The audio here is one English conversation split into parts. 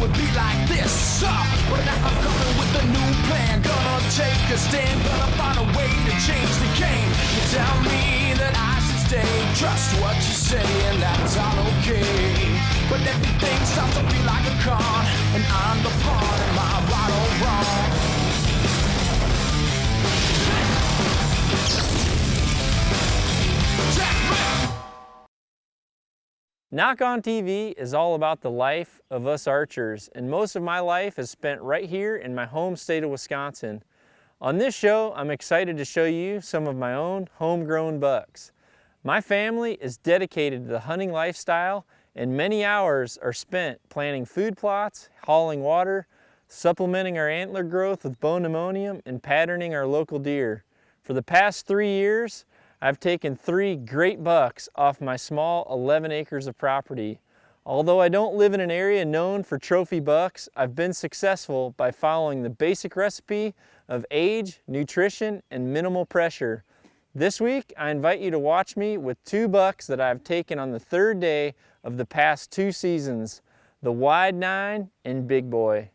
would be like this. But now I'm coming with a new plan. Gonna take a stand, gonna find a way to change the game. You tell me that I should stay, trust what you say, and that's all okay. But everything starts to feel like a con, and I'm the pawn. Am I right or wrong? Nock On TV is all about the life of us archers, and most of my life is spent right here in my home state of Wisconsin. On this show, I'm excited to show you some of my own homegrown bucks. My family is dedicated to the hunting lifestyle, and many hours are spent planting food plots, hauling water, supplementing our antler growth with bone ammonium, and patterning our local deer. For the past 3 years, I've taken 3 great bucks off my small 11 acres of property. Although I don't live in an area known for trophy bucks, I've been successful by following the basic recipe of age, nutrition, and minimal pressure. This week, I invite you to watch me with 2 bucks that I've taken on the 3rd day of the past 2 seasons, the Wide 9 and Big Boy.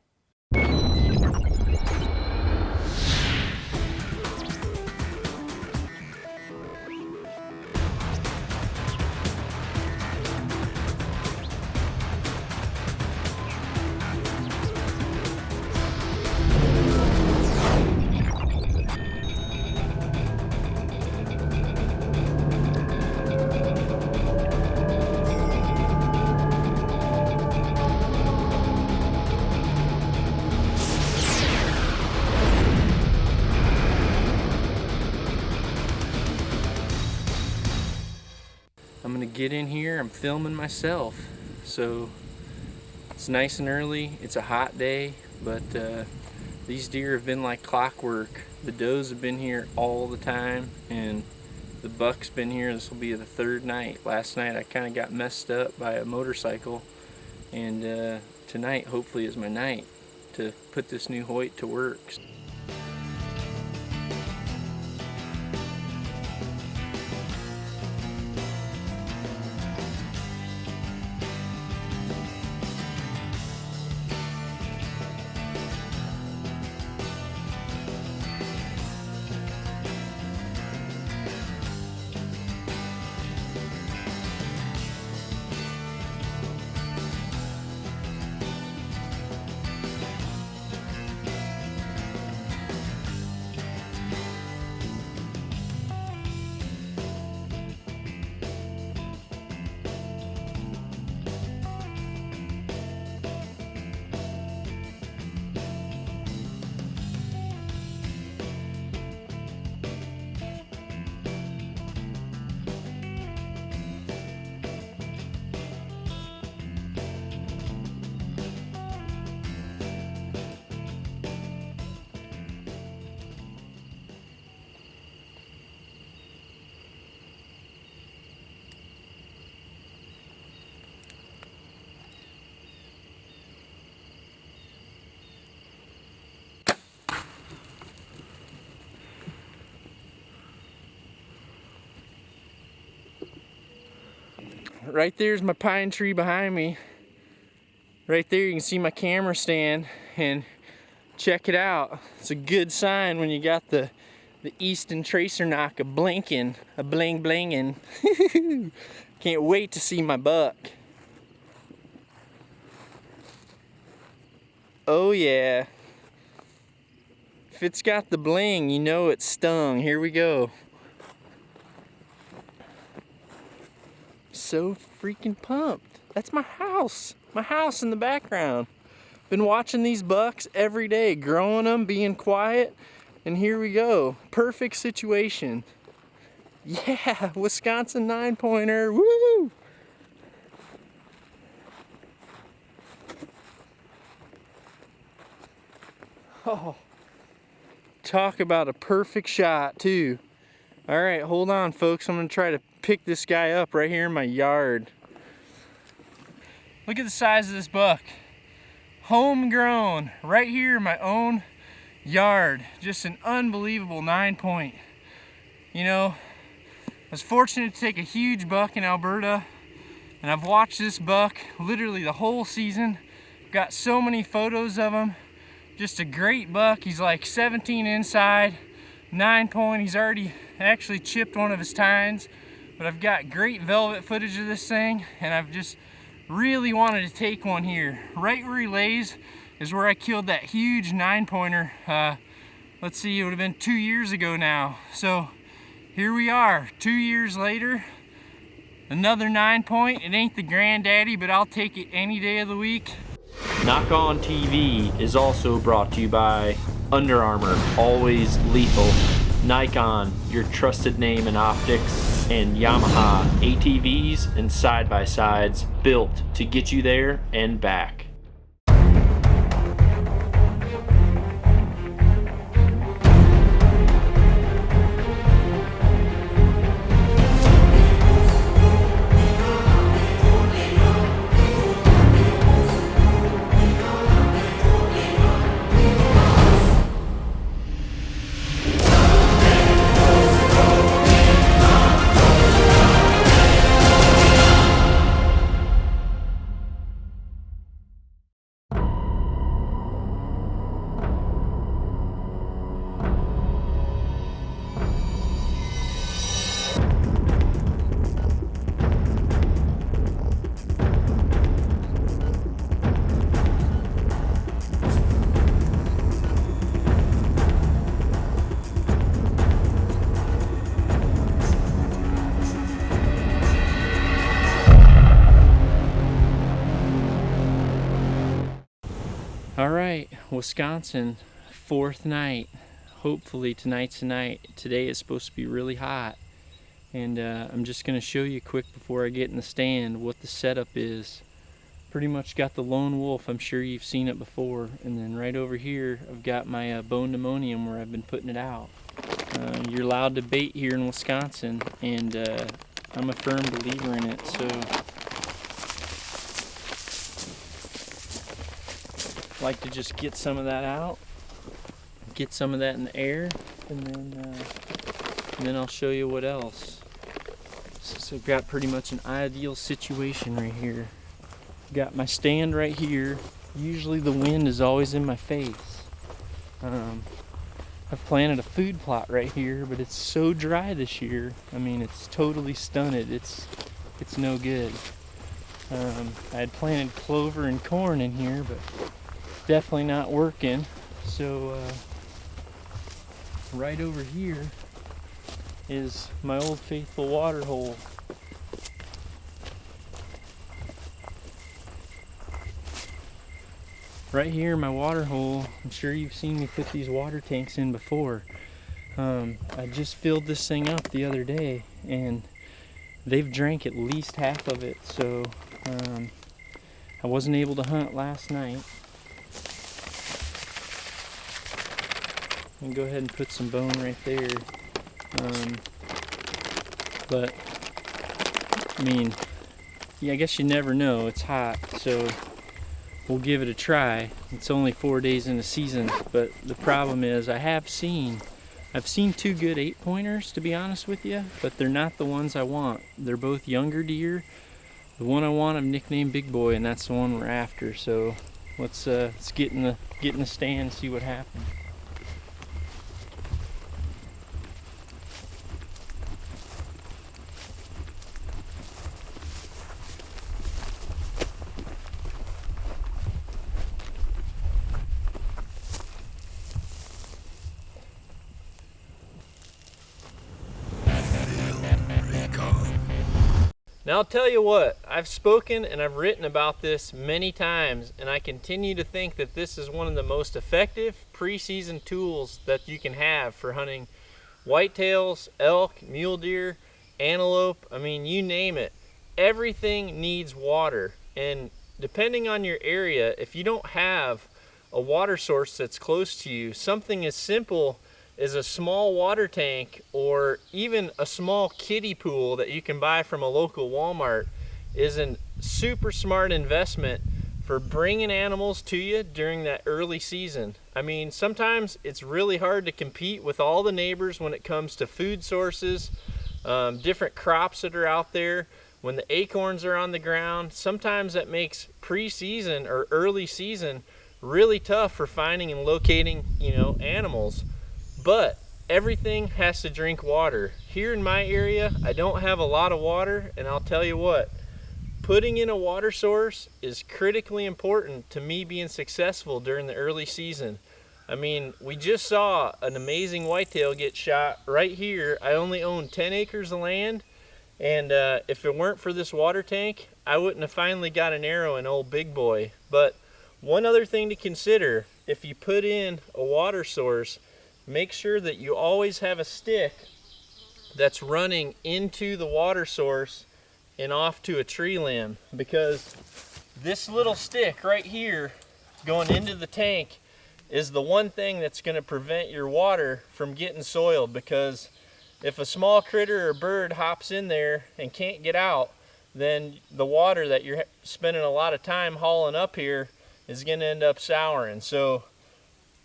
I'm gonna get in here, I'm filming myself. So it's nice and early, it's a hot day, but these deer have been like clockwork. The does have been here all the time, and the buck's been here. This will be the 3rd night. Last night I kind of got messed up by a motorcycle, and tonight hopefully is my night to put this new Hoyt to work. Right there's my pine tree behind me. Right there you can see my camera stand, and check it out. It's a good sign when you got the Easton Tracer Nock a blinking, a bling blinging. Can't wait to see my buck. Oh yeah. If it's got the bling, you know it's stung. Here we go. So freaking pumped. That's my house in the background. Been watching these bucks every day, growing them, being quiet, and here we go. Perfect situation. Yeah, Wisconsin 9-pointer, woo! Oh, talk about a perfect shot too. All right, hold on folks, I'm gonna try to pick this guy up right here in my yard. Look at the size of this buck. Homegrown, right here in my own yard. Just an unbelievable 9-point. You know, I was fortunate to take a huge buck in Alberta, and I've watched this buck literally the whole season Got so many photos of him. Just a great buck. He's like 17 inside, 9 point. He's already actually chipped one of his tines, but I've got great velvet footage of this thing, and I've just really wanted to take one here. Right where he lays is where I killed that huge 9-pointer. Let's see, it would have been 2 years ago now. So here we are, 2 years later, another 9-point. It ain't the granddaddy, but I'll take it any day of the week. Nock On TV is also brought to you by Under Armour, always lethal, Nikon, your trusted name in optics, and Yamaha ATVs and side-by-sides built to get you there and back. All right, Wisconsin, 4th night. Hopefully tonight's the night. Today is supposed to be really hot. And I'm just gonna show you quick before I get in the stand what the setup is. Pretty much got the lone wolf, I'm sure you've seen it before. And then right over here, I've got my bone pneumonium where I've been putting it out. You're allowed to bait here in Wisconsin, and I'm a firm believer in it, so. Like to just get some of that out, get some of that in the air, and then I'll show you what else. So I've got pretty much an ideal situation right here. Got my stand right here. Usually the wind is always in my face. I've planted a food plot right here, but it's so dry this year. I mean, it's totally stunted. It's no good. I had planted clover and corn in here, but definitely not working. So right over here is my old faithful water hole. Right here, my water hole. I'm sure you've seen me put these water tanks in before. I just filled this thing up the other day, and they've drank at least half of it. So I wasn't able to hunt last night. And go ahead and put some bone right there. But I mean, yeah, I guess you never know. It's hot, so we'll give it a try. It's only 4 days in the season, but the problem is I've seen 2 good 8-pointers, to be honest with you, but they're not the ones I want. They're both younger deer. The one I want I've nicknamed Big Boy, and that's the one we're after. So let's get in the stand and see what happens. Now I'll tell you what, I've spoken and I've written about this many times, and I continue to think that this is one of the most effective preseason tools that you can have for hunting whitetails, elk, mule deer, antelope. I mean, you name it. Everything needs water, and depending on your area, if you don't have a water source that's close to you, something as simple is a small water tank or even a small kiddie pool that you can buy from a local Walmart is a super smart investment for bringing animals to you during that early season. I mean, sometimes it's really hard to compete with all the neighbors when it comes to food sources, different crops that are out there. when the acorns are on the ground, sometimes that makes pre-season or early season really tough for finding and locating, animals. But everything has to drink water. Here in my area, I don't have a lot of water, and I'll tell you what, putting in a water source is critically important to me being successful during the early season. I mean, we just saw an amazing whitetail get shot right here. I only own 10 acres of land, and if it weren't for this water tank, I wouldn't have finally got an arrow in old Big Boy. But one other thing to consider, if you put in a water source, make sure that you always have a stick that's running into the water source and off to a tree limb, because this little stick right here going into the tank is the one thing that's going to prevent your water from getting soiled. Because if a small critter or bird hops in there and can't get out, then the water that you're spending a lot of time hauling up here is going to end up souring. So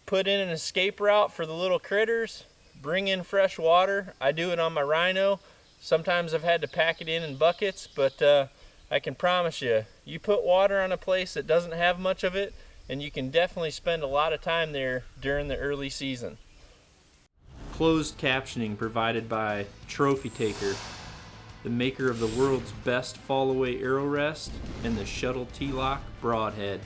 put in an escape route for the little critters, bring in fresh water. I do it on my Rhino. Sometimes I've had to pack it in buckets, but I can promise you, you put water on a place that doesn't have much of it, and you can definitely spend a lot of time there during the early season. Closed captioning provided by Trophy Taker, the maker of the world's best fall-away arrow rest and the Shuttle T-Lock Broadhead.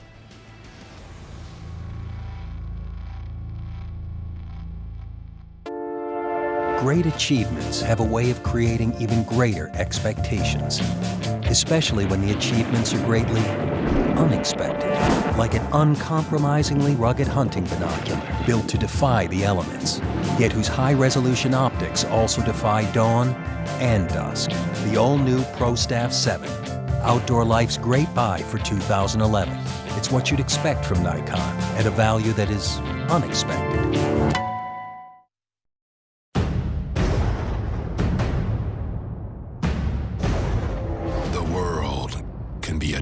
Great achievements have a way of creating even greater expectations, especially when the achievements are greatly unexpected, like an uncompromisingly rugged hunting binocular built to defy the elements, yet whose high-resolution optics also defy dawn and dusk. The all-new ProStaff 7, outdoor life's great buy for 2011. It's what you'd expect from Nikon at a value that is unexpected.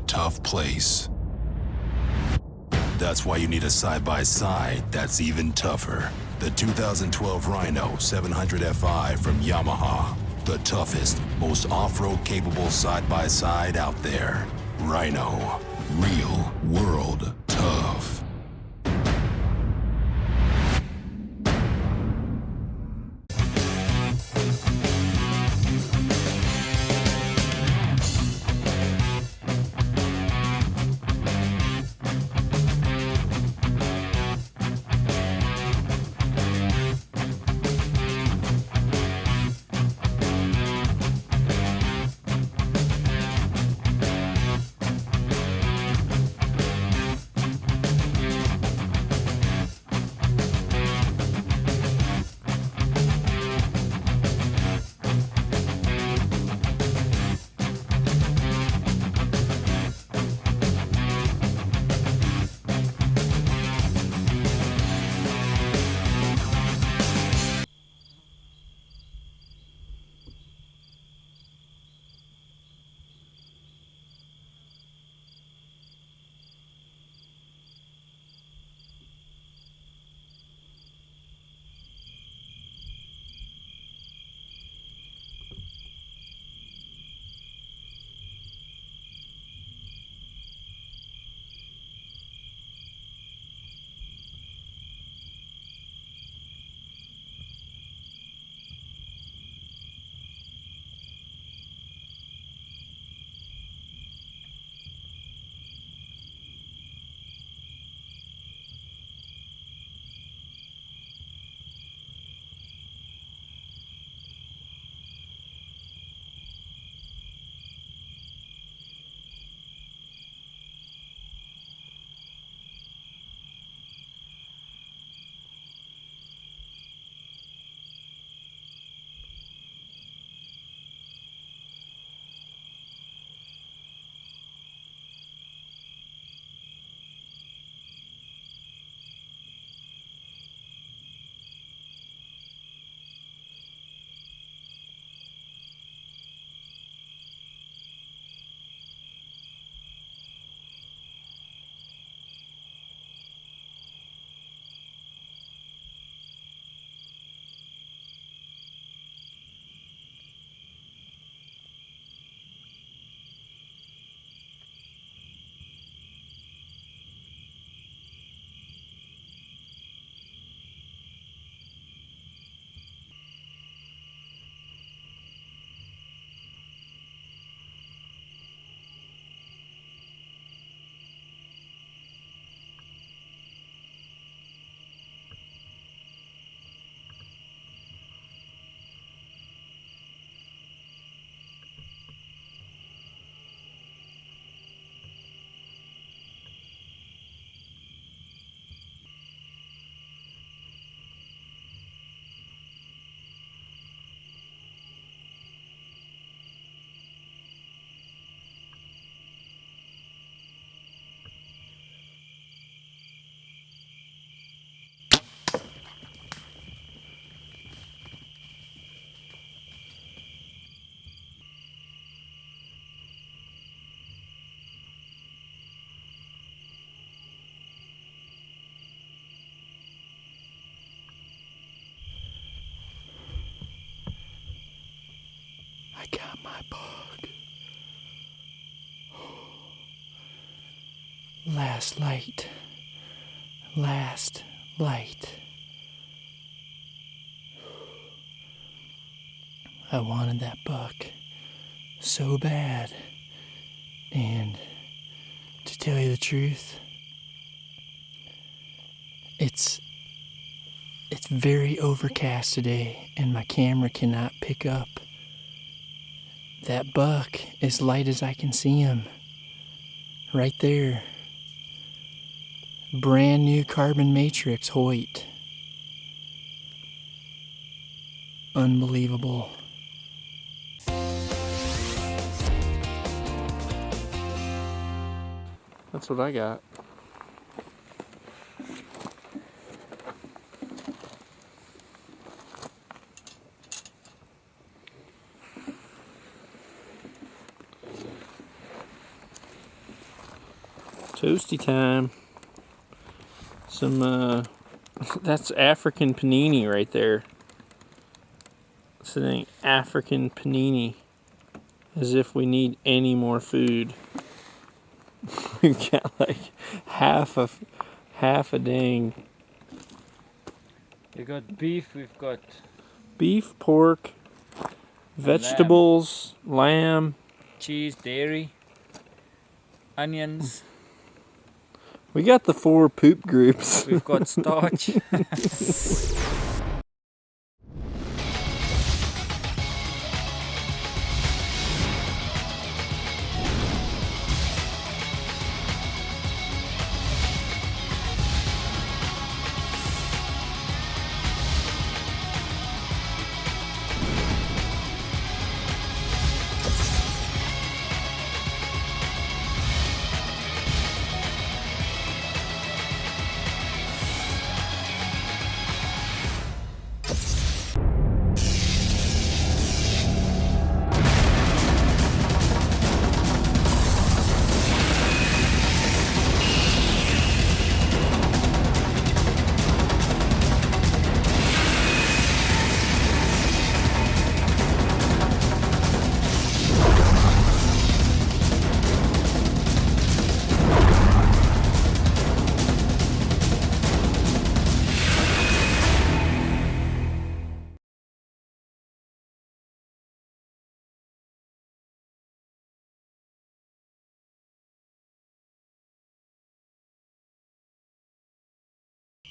Tough place. That's why you need a side-by-side that's even tougher. The 2012 Rhino 700 Fi from Yamaha. The toughest, most off-road capable side-by-side out there. Rhino. Real world tough. I got my bug. Last light. Last light. I wanted that buck so bad. And to tell you the truth, it's very overcast today, and my camera cannot pick up that buck as light as I can see him. Right there. Brand new Carbon Matrix Hoyt. Unbelievable. That's what I got. Toasty time. Some, that's African panini right there. It's the thing, African panini. As if we need any more food. We've got like half a dang. We got beef, we've got Beef, pork, vegetables, lamb. cheese, dairy, onions, We got the 4 poop groups. we've got starch.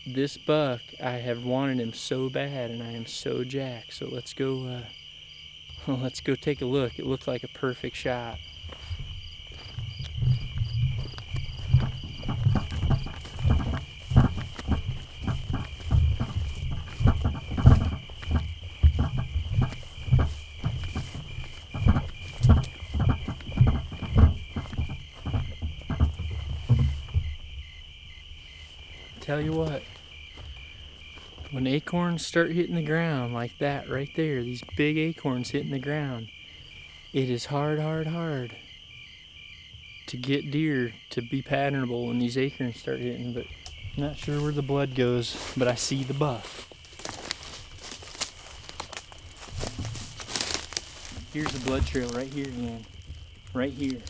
This buck, I have wanted him so bad, and I am so jacked. So let's go take a look. It looked like a perfect shot. Tell you what, when acorns start hitting the ground like that right there, these big acorns hitting the ground, it is hard to get deer to be patternable when these acorns start hitting, but I'm not sure where the blood goes, but I see the buck. Here's the blood trail right here, man. Right here.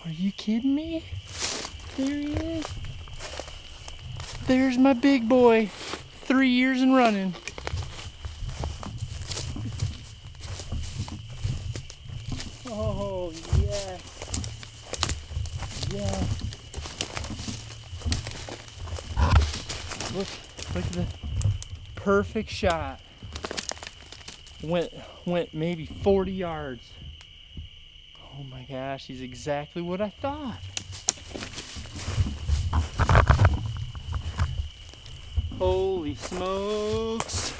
Are you kidding me? There he is. There's my big boy. 3 years and running. Oh, yes. Yes. Look at the perfect shot. Went maybe 40 yards. Oh my gosh, he's exactly what I thought. Holy smokes.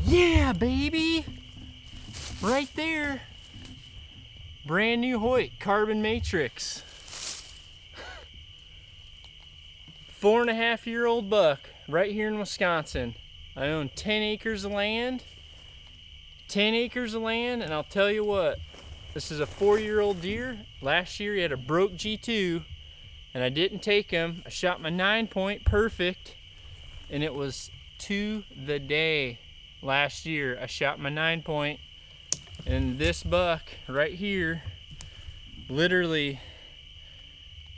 Yeah, baby. Right there. Brand new Hoyt Carbon Matrix. 4.5-year-old buck right here in Wisconsin. I own 10 acres of land. 10 acres of land, and I'll tell you what, this is a 4-year-old deer. Last year he had a broke G2, and I didn't take him. I shot my 9-point perfect, and it was to the day last year. I shot my 9-point, and this buck right here literally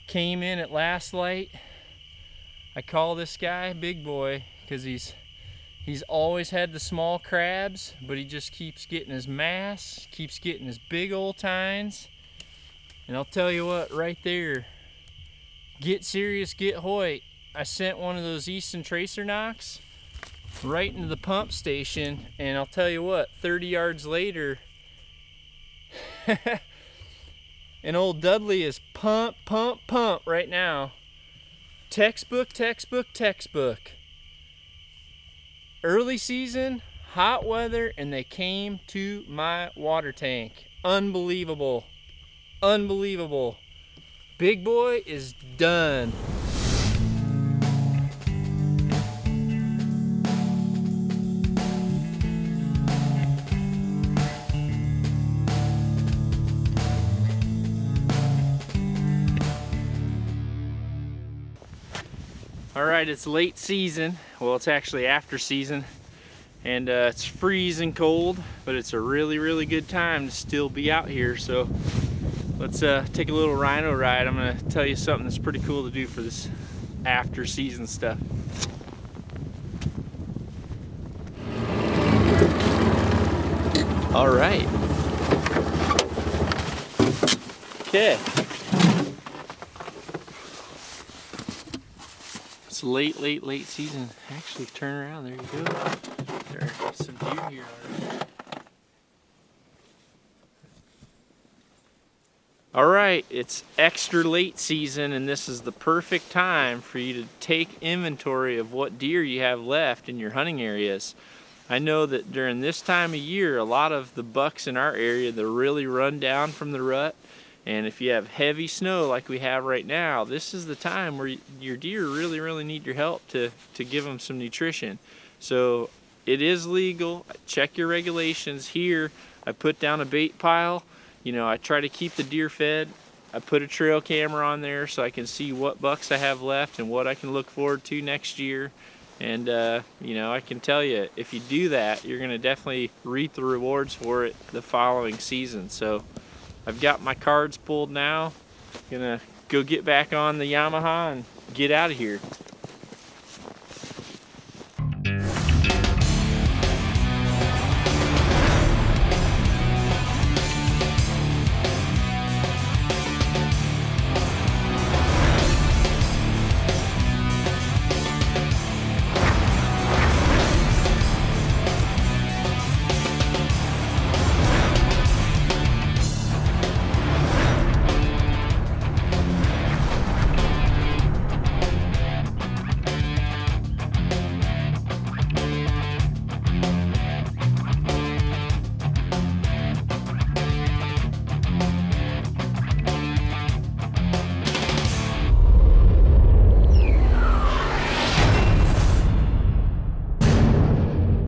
came in at last light. I call this guy Big Boy because he's always had the small crabs, but he just keeps getting his mass, keeps getting his big old tines. And I'll tell you what, right there, get serious, get Hoyt. I sent one of those Easton Tracer knocks right into the pump station, and I'll tell you what, 30 yards later, and old Dudley is pump, pump, pump right now. Textbook, textbook, textbook. Early season, hot weather, and they came to my water tank. Unbelievable. Unbelievable. Big Boy is done. All right, it's late season. Well, it's actually after season, and it's freezing cold, but it's a really, really good time to still be out here. So let's take a little rhino ride. I'm gonna tell you something that's pretty cool to do for this after season stuff. All right. Okay. It's late season. Actually, turn around. There you go. There's some deer here already. All right, it's extra late season, and this is the perfect time for you to take inventory of what deer you have left in your hunting areas. I know that during this time of year, a lot of the bucks in our area, they're really run down from the rut. And if you have heavy snow like we have right now, this is the time where your deer really need your help to give them some nutrition. So it is legal. Check your regulations. Here, I put down a bait pile. You know, I try to keep the deer fed. I put a trail camera on there so I can see what bucks I have left and what I can look forward to next year. And you know, I can tell you, if you do that, you're gonna definitely reap the rewards for it the following season. So I've got my cards pulled now. Gonna go get back on the Yamaha and get out of here.